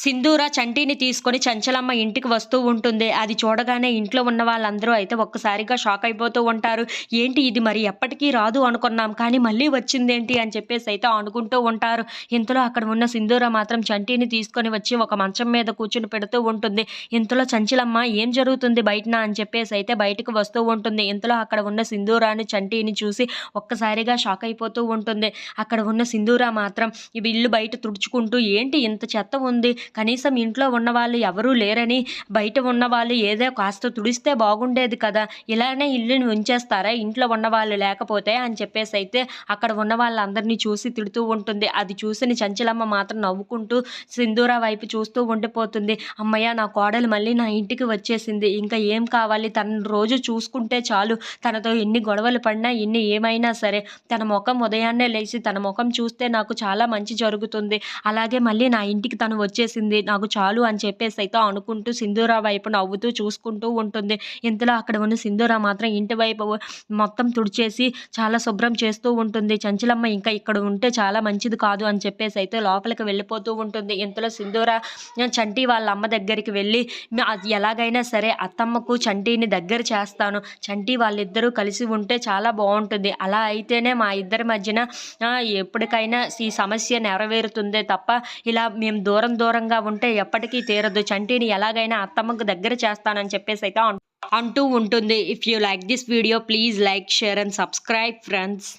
సింధూర చంటిని తీసుకొని చంచలమ్మ ఇంటికి వస్తూ ఉంటుంది. అది చూడగానే ఇంట్లో ఉన్న వాళ్ళందరూ అయితే ఒక్కసారిగా షాక్ అయిపోతూ ఉంటారు. ఏంటి ఇది మరి ఎప్పటికీ రాదు అనుకున్నాం. కానీ మళ్ళీ వచ్చిందేంటి అని చెప్పేసి అయితే అనుకుంటూ ఉంటారు. ఇంతలో అక్కడ ఉన్న సింధూర మాత్రం చంటిని తీసుకొని వచ్చి ఒక మంచం మీద కూర్చుని పెడుతూ ఉంటుంది. ఇంతలో చంచలమ్మ ఏం జరుగుతుంది బయటన అని చెప్పేసి అయితే బయటకు వస్తూ ఉంటుంది. ఇంతలో అక్కడ ఉన్న సింధూరాని చంటిని చూసి ఒక్కసారిగా షాక్ అయిపోతూ ఉంటుంది. అక్కడ ఉన్న సింధూర మాత్రం ఈ ఇల్లు బయట తుడుచుకుంటూ ఏంటి ఇంత చెత్త ఉంది, కనీసం ఇంట్లో ఉన్నవాళ్ళు ఎవరూ లేరని బయట ఉన్నవాళ్ళు ఏదో కాస్త తుడిస్తే బాగుండేది కదా, ఇలానే ఇల్లుని ఉంచేస్తారా ఇంట్లో ఉన్నవాళ్ళు లేకపోతే అని చెప్పేసి అయితే అక్కడ ఉన్న వాళ్ళందరినీ చూసి తిడుతూ ఉంటుంది. అది చూసిన చంచలమ్మ మాత్రం నవ్వుకుంటూ సింధూర వైపు చూస్తూ ఉండిపోతుంది. అమ్మయ్య నా కోడలు మళ్ళీ నా ఇంటికి వచ్చేసింది, ఇంకా ఏం కావాలి, తనను రోజు చూసుకుంటే చాలు, తనతో ఎన్ని గొడవలు పడినా ఎన్ని ఏమైనా సరే తన ముఖం ఉదయాన్నే లేచి తన ముఖం చూస్తే నాకు చాలా మంచి జరుగుతుంది, అలాగే మళ్ళీ నా ఇంటికి తను వచ్చేసింది, నాకు చాలు అని చెప్పేసి అయితే అనుకుంటూ సింధూర వైపు నవ్వుతూ చూసుకుంటూ ఉంటుంది. ఇంతలో అక్కడ ఉన్న సింధూర మాత్రం ఇంటి వైపు మొత్తం తుడిచేసి చాలా శుభ్రం చేస్తూ ఉంటుంది. చంచలమ్మ ఇంకా ఇక్కడ ఉంటే చాలా మంచిది కాదు అని చెప్పేసి అయితే లోపలికి వెళ్ళిపోతూ ఉంటుంది. ఇంతలో సింధూర చంటి వాళ్ళ అమ్మ దగ్గరికి వెళ్ళి అది ఎలాగైనా సరే అత్తమ్మకు చంటిని దగ్గర చేస్తాను, చంటి వాళ్ళిద్దరూ కలిసి ఉంటే చాలా బాగుంటుంది, అలా అయితేనే మా ఇద్దరి మధ్యన ఎప్పటికైనా ఈ సమస్య నెరవేరుతుందే తప్ప ఇలా మేము దూరంగా ఉంటే ఎప్పటికీ తీరదు, చంటిని ఎలాగైనా అత్తమ్మకు దగ్గర చేస్తానని చెప్పేసి అయితే అంటూ ఉంటుంది. If you like this video please like, share and subscribe friends.